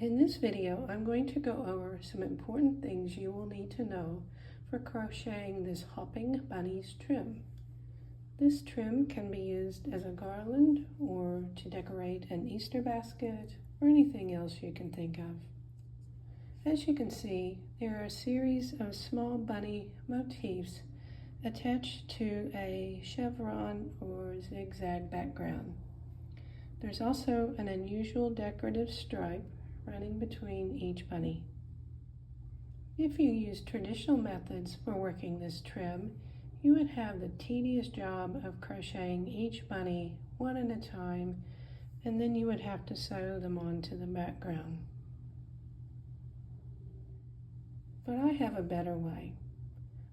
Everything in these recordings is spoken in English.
In this video, I'm going to go over some important things you will need to know for crocheting this Hopping Bunnies trim. This trim can be used as a garland or to decorate an Easter basket or anything else you can think of. As you can see, there are a series of small bunny motifs attached to a chevron or zigzag background. There's also an unusual decorative stripe running between each bunny. If you use traditional methods for working this trim, you would have the tedious job of crocheting each bunny one at a time, and then you would have to sew them onto the background. But I have a better way.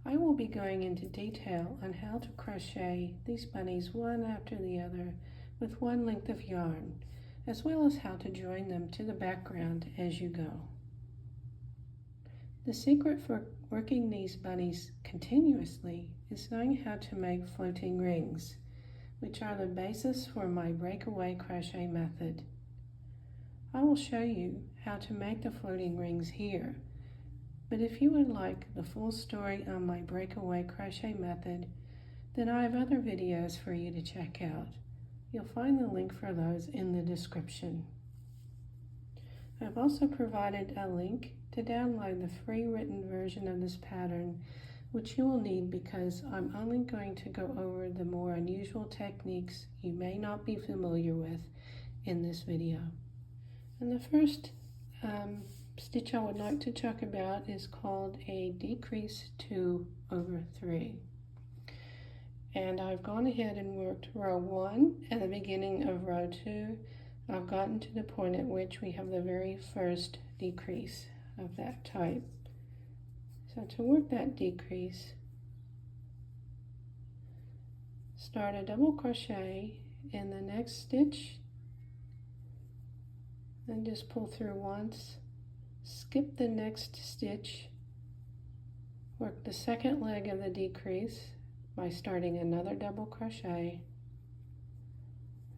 I will be going into detail on how to crochet these bunnies one after the other with one length of yarn, as well as how to join them to the background as you go. The secret for working these bunnies continuously is knowing how to make floating rings, which are the basis for my Breakaway Crochet Method. I will show you how to make the floating rings here, but if you would like the full story on my Breakaway Crochet Method, then I have other videos for you to check out. You'll find the link for those in the description. I've also provided a link to download the free written version of this pattern, which you will need because I'm only going to go over the more unusual techniques you may not be familiar with in this video. And the first stitch I would like to talk about is called a decrease 2/3. And I've gone ahead and worked row 1 at the beginning of row 2. I've gotten to the point at which we have the very first decrease of that type. So to work that decrease, start a double crochet in the next stitch, then just pull through once, skip the next stitch, work the second leg of the decrease by starting another double crochet,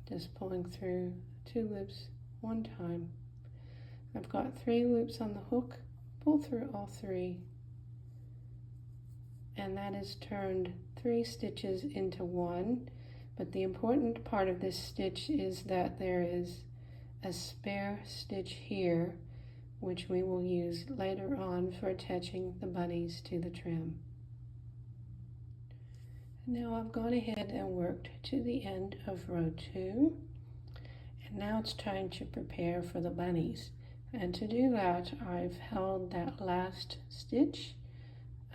just pulling through 2 loops one time. I've got 3 loops on the hook, pull through all 3, and that has turned 3 stitches into 1, but the important part of this stitch is that there is a spare stitch here, which we will use later on for attaching the bunnies to the trim. Now I've gone ahead and worked to the end of row 2, and now it's time to prepare for the bunnies. And to do that, I've held that last stitch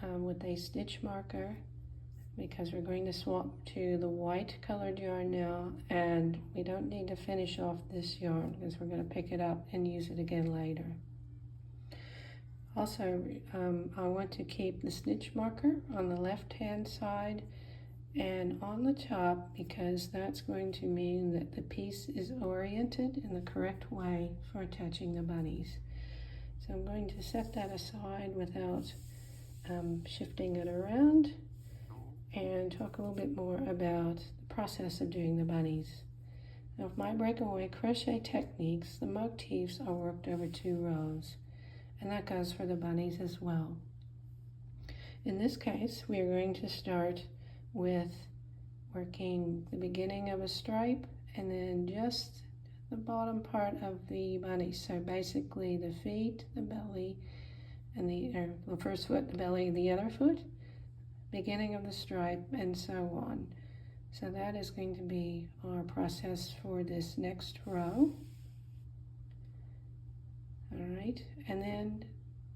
with a stitch marker, because we're going to swap to the white colored yarn now, and we don't need to finish off this yarn because we're going to pick it up and use it again later. Also, I want to keep the stitch marker on the left hand side and on the top, because that's going to mean that the piece is oriented in the correct way for attaching the bunnies. So I'm going to set that aside without shifting it around and talk a little bit more about the process of doing the bunnies. Now, with my breakaway crochet techniques, the motifs are worked over 2 rows, and that goes for the bunnies as well. In this case, we are going to start with working the beginning of a stripe and then just the bottom part of the bunny. So basically the feet, the belly, and the first foot, the belly, the other foot, beginning of the stripe, and so on. So that is going to be our process for this next row. All right,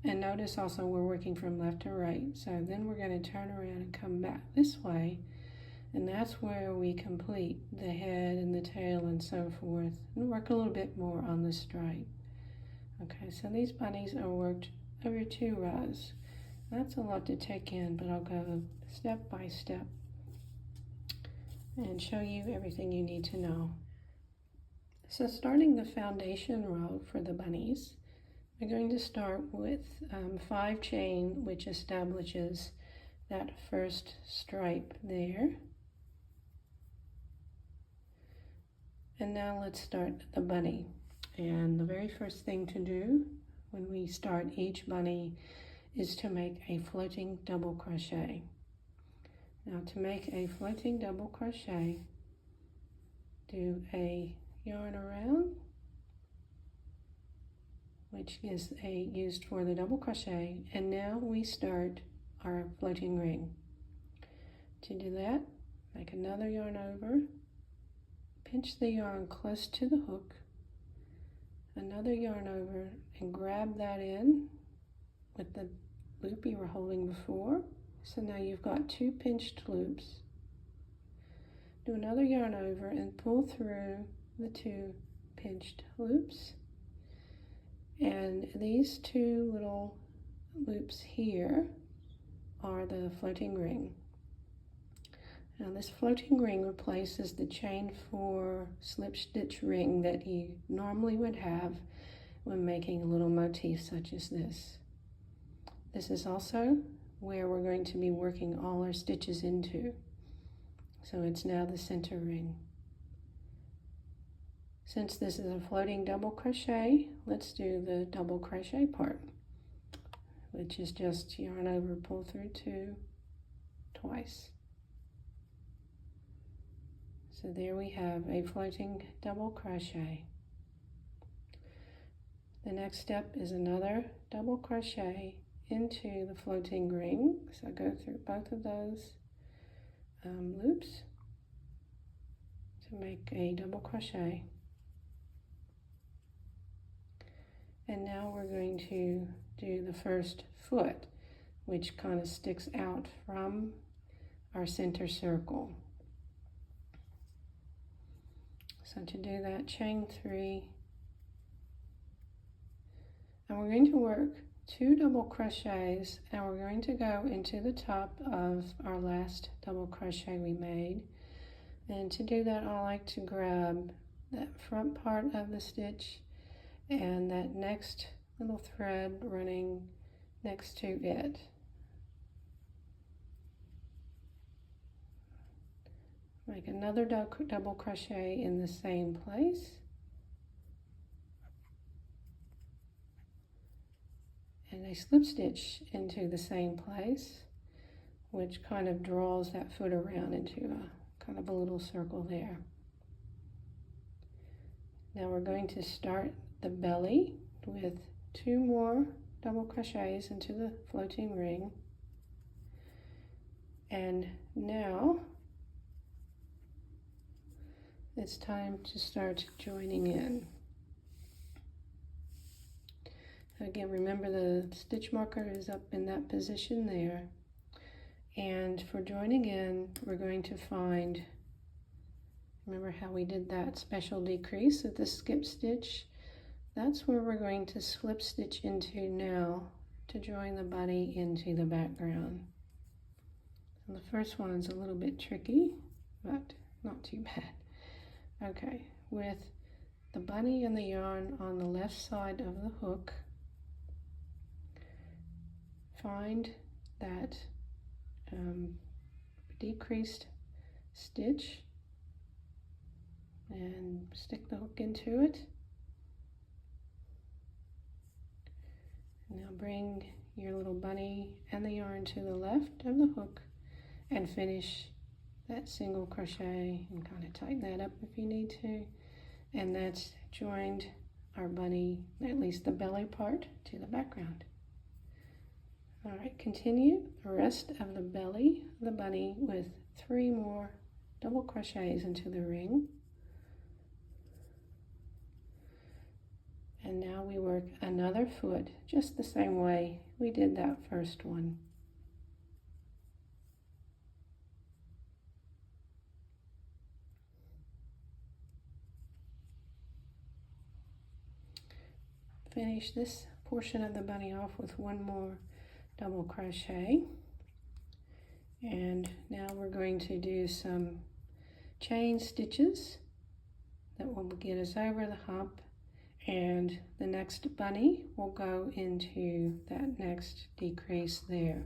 and notice also we're working from left to right. So then we're going to turn around and come back this way, and that's where we complete the head and the tail and so forth, and work a little bit more on the stripe. Okay, so these bunnies are worked over 2 rows. That's a lot to take in, but I'll go step by step and show you everything you need to know. So starting the foundation row for the bunnies, we're going to start with 5 chain, which establishes that first stripe there. And now let's start the bunny. And the very first thing to do when we start each bunny is to make a floating double crochet. Now to make a floating double crochet, do a yarn around, which is used for the double crochet, and now we start our floating ring. To do that, make another yarn over, pinch the yarn close to the hook, another yarn over, and grab that in with the loop you were holding before. So now you've got 2 pinched loops. Do another yarn over and pull through the 2 pinched loops. And these 2 little loops here are the floating ring. Now this floating ring replaces the chain 4 slip stitch ring that you normally would have when making a little motif such as this. This is also where we're going to be working all our stitches into. So it's now the center ring. Since this is a floating double crochet, let's do the double crochet part, which is just yarn over, pull through 2 twice. So there we have a floating double crochet. The next step is another double crochet into the floating ring. So go through both of those loops to make a double crochet. And now we're going to do the first foot, which kind of sticks out from our center circle. So to do that, chain 3, and we're going to work 2 double crochets, and we're going to go into the top of our last double crochet we made. And to do that, I like to grab that front part of the stitch and that next little thread running next to it. Make another double crochet in the same place. And a slip stitch into the same place, which kind of draws that foot around into a kind of a little circle there. Now we're going to start the belly with 2 more double crochets into the floating ring. And now it's time to start joining in. Again, remember the stitch marker is up in that position there. And for joining in, we're going to find, remember how we did that special decrease at the skip stitch? That's where we're going to slip stitch into now to join the bunny into the background. And the first one's a little bit tricky, but not too bad. Okay, with the bunny and the yarn on the left side of the hook, find that decreased stitch and stick the hook into it. Now bring your little bunny and the yarn to the left of the hook and finish that single crochet, and kind of tighten that up if you need to. And that's joined our bunny, at least the belly part, to the background. All right, continue the rest of the belly of the bunny with 3 more double crochets into the ring. And now we work another foot just the same way we did that first one. Finish this portion of the bunny off with 1 more double crochet, and now we're going to do some chain stitches that will get us over the hump, and the next bunny will go into that next decrease there.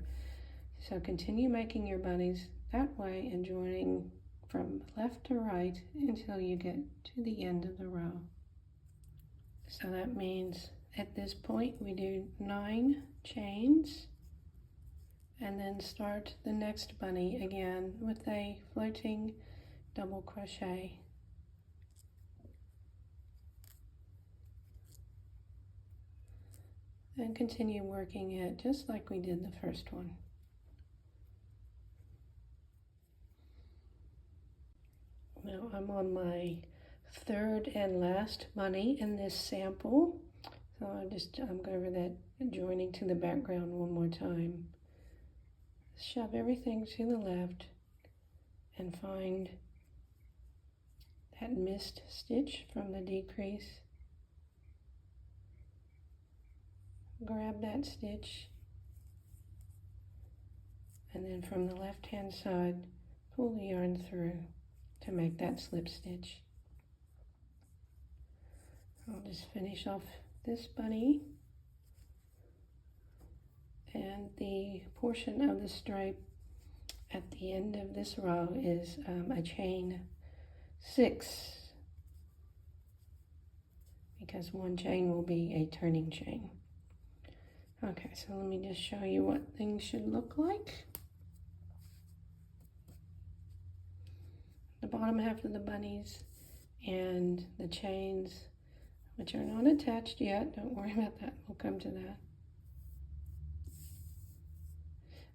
So continue making your bunnies that way and joining from left to right until you get to the end of the row. So that means at this point we do 9 chains and then start the next bunny again with a floating double crochet. And continue working it just like we did the first one. Now I'm on my third and last bunny in this sample. So I'm going over that joining to the background one more time. Shove everything to the left and find that missed stitch from the decrease. Grab that stitch and then from the left hand side pull the yarn through to make that slip stitch. I'll just finish off this bunny, and the portion of the stripe at the end of this row is a chain 6, because one chain will be a turning chain. Okay, so let me just show you what things should look like. The bottom half of the bunnies and the chains, which are not attached yet. Don't worry about that. We'll come to that.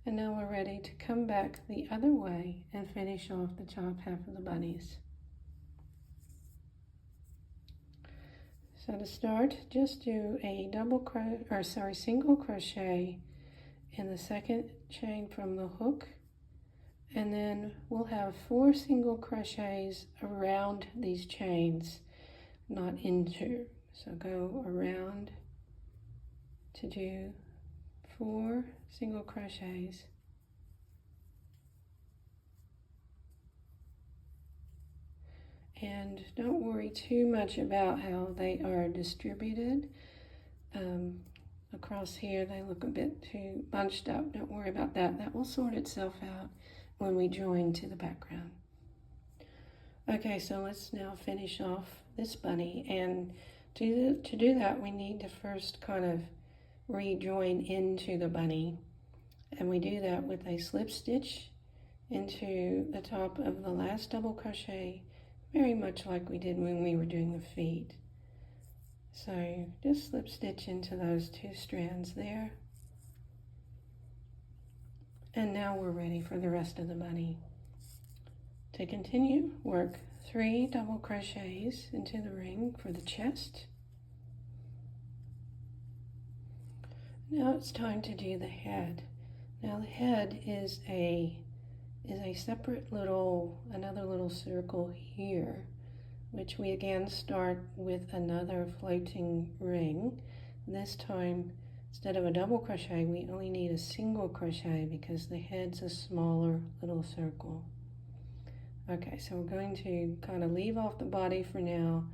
And now we're ready to come back the other way and finish off the top half of the bunnies. So to start, just do a single crochet in the second chain from the hook, and then we'll have 4 single crochets around these chains, not into. So go around to do 4 single crochets. And don't worry too much about how they are distributed. Across here they look a bit too bunched up. Don't worry about that. That will sort itself out when we join to the background. Okay, so let's now finish off this bunny, and to do that we need to first kind of rejoin into the bunny, and we do that with a slip stitch into the top of the last double crochet, very much like we did when we were doing the feet. So just slip stitch into those 2 strands there. And now we're ready for the rest of the bunny. To continue, work 3 double crochets into the ring for the chest. Now it's time to do the head. Now the head is a separate another little circle here, which we again start with another floating ring. This time, instead of a double crochet, we only need a single crochet because the head's a smaller little circle. Okay, so we're going to kind of leave off the body for now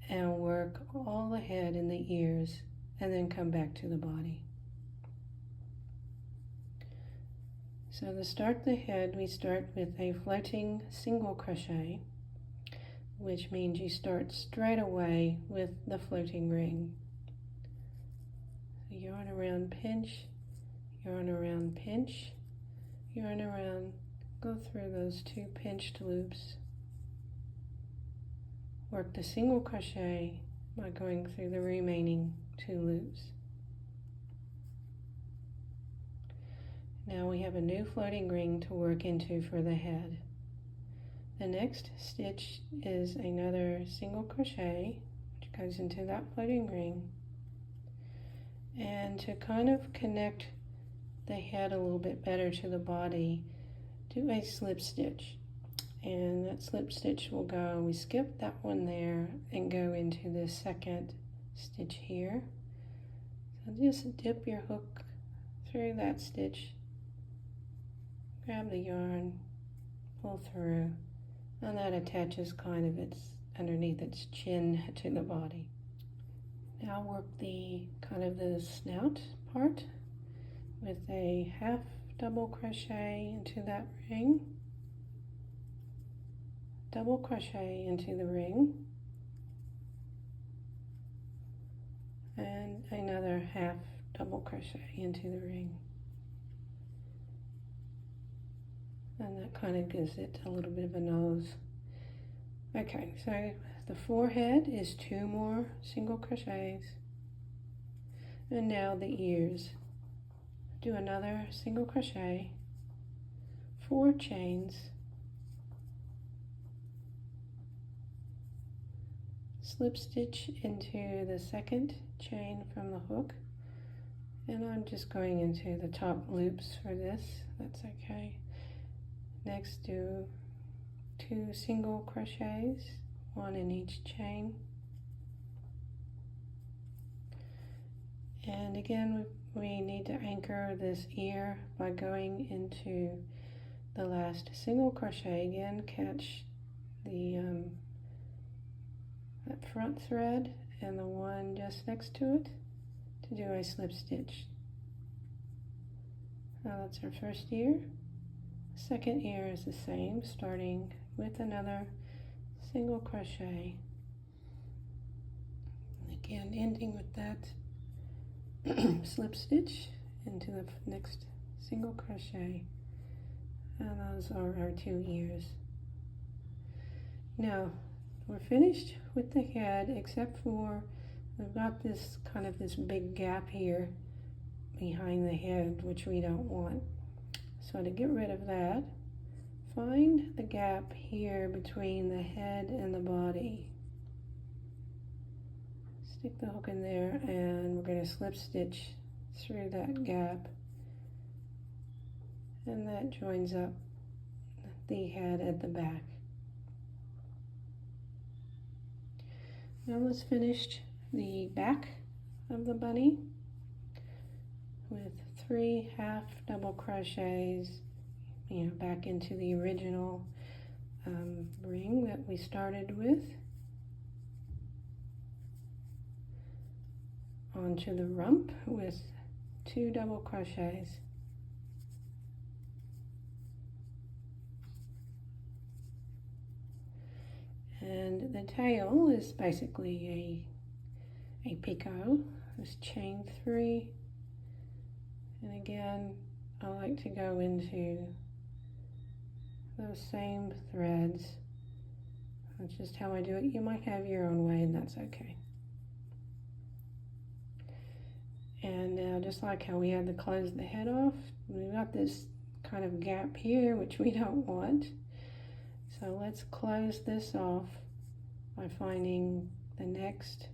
and work all the head and the ears, and then come back to the body. So to start the head, we start with a floating single crochet, which means you start straight away with the floating ring. So yarn around, pinch, yarn around, pinch, yarn around, go through those 2 pinched loops. Work the single crochet by going through the remaining 2 loops. Now we have a new floating ring to work into for the head. The next stitch is another single crochet, which goes into that floating ring. And to kind of connect the head a little bit better to the body, do a slip stitch. And that slip stitch will go, we skip that one there and go into the second stitch here. So just dip your hook through that stitch, grab the yarn, pull through, and that attaches kind of underneath its chin to the body. Now work the snout part with a half double crochet into that ring, double crochet into the ring, and another half double crochet into the ring. And that kind of gives it a little bit of a nose. Okay, so the forehead is 2 more single crochets. And now the ears. Do another single crochet, 4 chains, slip stitch into the second chain from the hook, and I'm just going into the top loops for this, that's okay. Next, do 2 single crochets, 1 in each chain, and again we need to anchor this ear by going into the last single crochet. Again, catch the that front thread and the one just next to it to do a slip stitch. Now that's our first ear. Second ear is the same, starting with another single crochet. Again, ending with that slip stitch into the next single crochet. And those are our 2 ears. Now, we're finished with the head, except for we've got this kind of this big gap here behind the head, which we don't want. So to get rid of that, find the gap here between the head and the body. Stick the hook in there, and we're going to slip stitch through that gap, and that joins up the head at the back. Now let's finish the back of the bunny with 3 half double crochets, back into the original ring that we started with, onto the rump with 2 double crochets. And the tail is basically a picot. Just chain 3, and again I like to go into those same threads. That's just how I do it. You might have your own way, and that's okay. And now, just like how we had to close the head off, we've got this kind of gap here which we don't want. So let's close this off by finding the next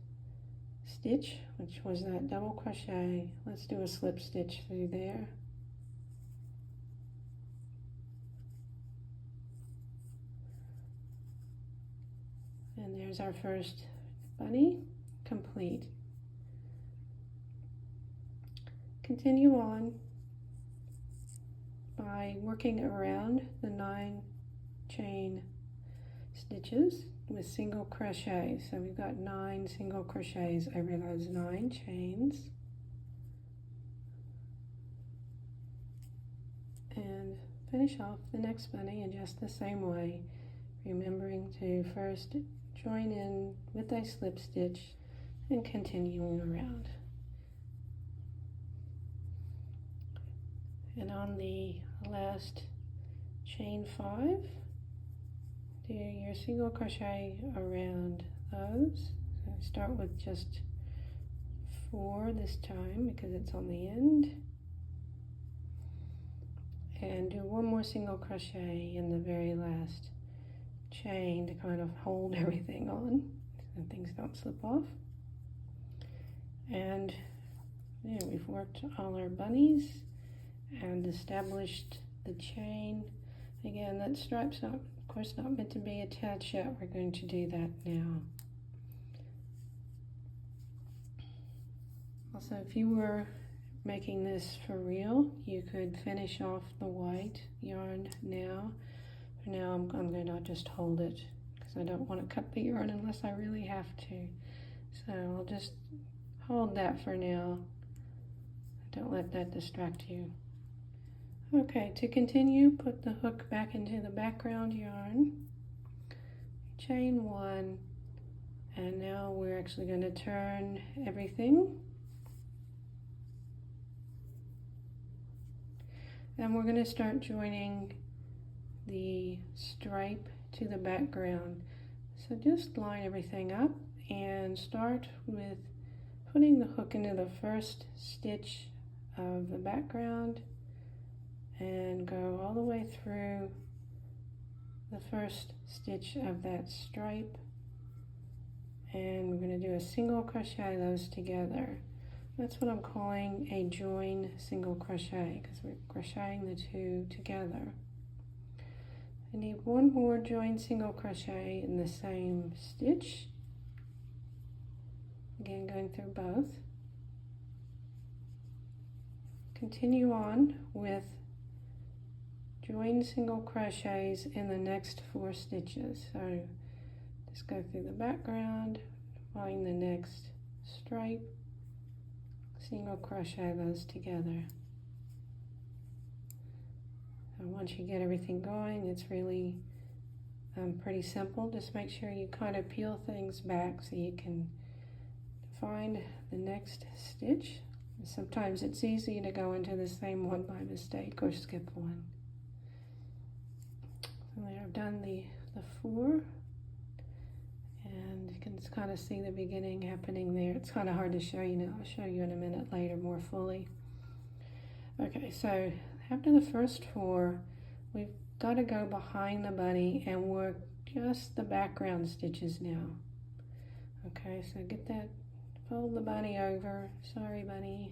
stitch, which was that double crochet. Let's do a slip stitch through there. And there's our first bunny complete. Continue on by working around the 9 chain stitches with single crochet. So we've got 9 single crochets over those 9 chains, and finish off the next bunny in just the same way, remembering to first join in with a slip stitch and continuing around. And on the last chain 5, do your single crochet around those. So start with just 4 this time because it's on the end, and do 1 more single crochet in the very last chain to kind of hold everything on so things don't slip off. And we've worked all our bunnies and established the chain. Again, that stripe's not, of course, not meant to be attached yet. We're going to do that now. Also, if you were making this for real, you could finish off the white yarn now. For now, I'm going to just hold it because I don't want to cut the yarn unless I really have to. So I'll just hold that for now. Don't let that distract you. Okay, to continue, put the hook back into the background yarn, chain 1, And now we're actually going to turn everything. And we're going to start joining the stripe to the background. So just line everything up and start with putting the hook into the first stitch of the background and go all the way through the first stitch of that stripe. And we're going to do a single crochet those together. That's what I'm calling a join single crochet, because we're crocheting the two together. I need one more join single crochet in the same stitch. Again, going through both. Continue on with join single crochets in the next 4 stitches. So just go through the background, find the next stripe, single crochet those together. And once you get everything going, it's really pretty simple. Just make sure you kind of peel things back so you can find the next stitch. Sometimes it's easy to go into the same one by mistake or skip one. So there, I've done the 4, and you can kind of see the beginning happening there. It's kind of hard to show you now. I'll show you in a minute later more fully. Okay, so after the first 4, we've got to go behind the bunny and work just the background stitches now. Okay, so get that, fold the bunny over. Sorry, bunny.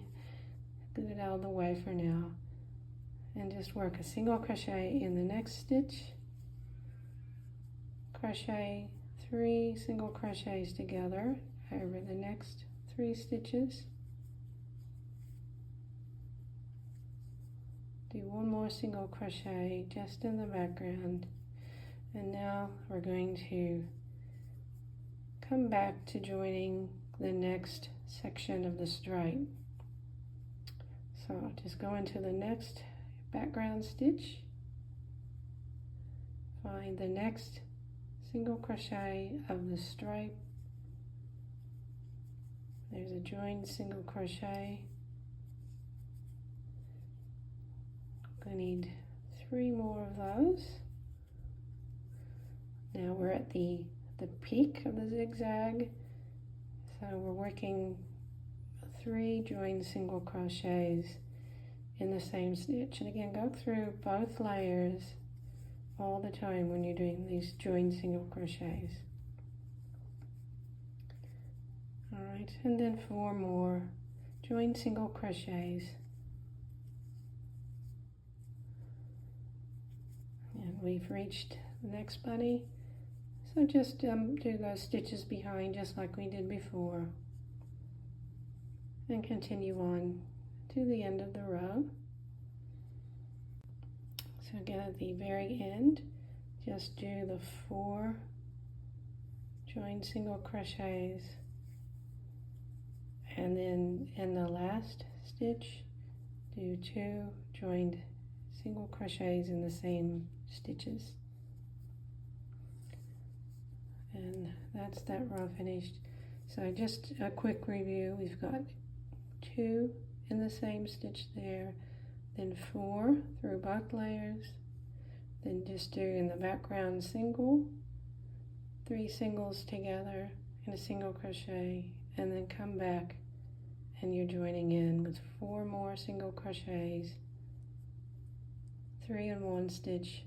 Get it out of the way for now. And just work a single crochet in the next stitch. Crochet 3 single crochets together over the next 3 stitches. Do one more single crochet just in the background. And now we're going to come back to joining the next section of the stripe. So just go into the next background stitch, find the next single crochet of the stripe. There's a joined single crochet. I need 3 more of those. Now we're at the peak of the zigzag, so we're working 3 joined single crochets in the same stitch. And again, go through both layers all the time when you're doing these joined single crochets. Alright, and then 4 more joined single crochets. And we've reached the next bunny. So just do those stitches behind just like we did before. And continue on to the end of the row. So again, at the very end, just do the 4 joined single crochets, and then in the last stitch, do 2 joined single crochets in the same stitches. And that's that row finished. So just a quick review, we've got 2 in the same stitch there, then 4 through both layers, then just do in the background single, 3 singles together in a single crochet, and then come back and you're joining in with 4 more single crochets, 3 in one stitch,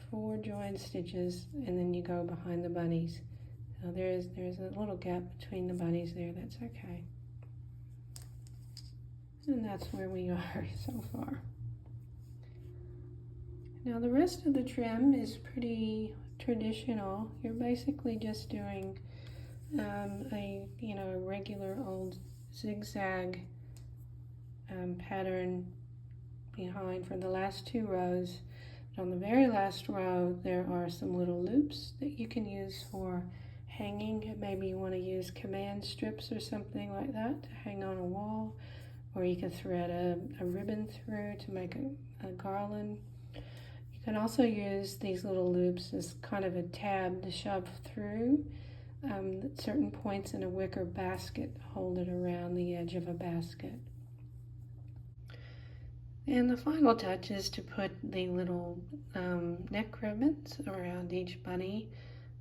4 joined stitches, and then you go behind the bunnies. So there's a little gap between the bunnies there, that's okay. And that's where we are so far. Now the rest of the trim is pretty traditional. You're basically just doing a regular old zigzag pattern behind for the last 2 rows. But on the very last row, there are some little loops that you can use for hanging. Maybe you want to use command strips or something like that to hang on a wall. Or you could thread a ribbon through to make a garland. You can also use these little loops as kind of a tab to shove through certain points in a wicker basket hold it around the edge of a basket. And the final touch is to put the little neck ribbons around each bunny.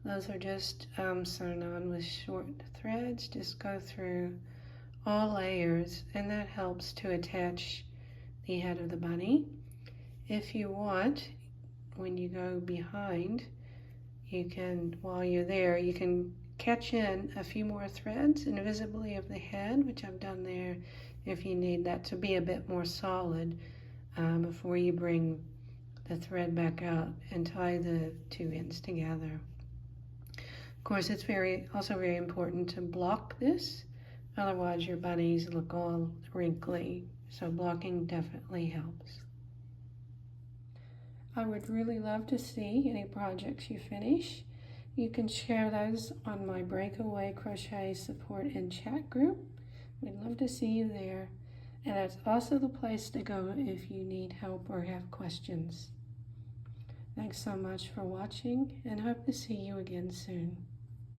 Those are just sewn on with short threads. Just go through all layers, and that helps to attach the head of the bunny. If you want, when you go behind, you can, while you're there, you can catch in a few more threads invisibly of the head, which I've done there, if you need that to be a bit more solid before you bring the thread back out and tie the two ends together. Of course, it's also very important to block this, otherwise your bunnies look all wrinkly, so blocking definitely helps. I would really love to see any projects you finish. You can share those on my Breakaway Crochet support and chat group. We'd love to see you there. And that's also the place to go if you need help or have questions. Thanks so much for watching, and hope to see you again soon.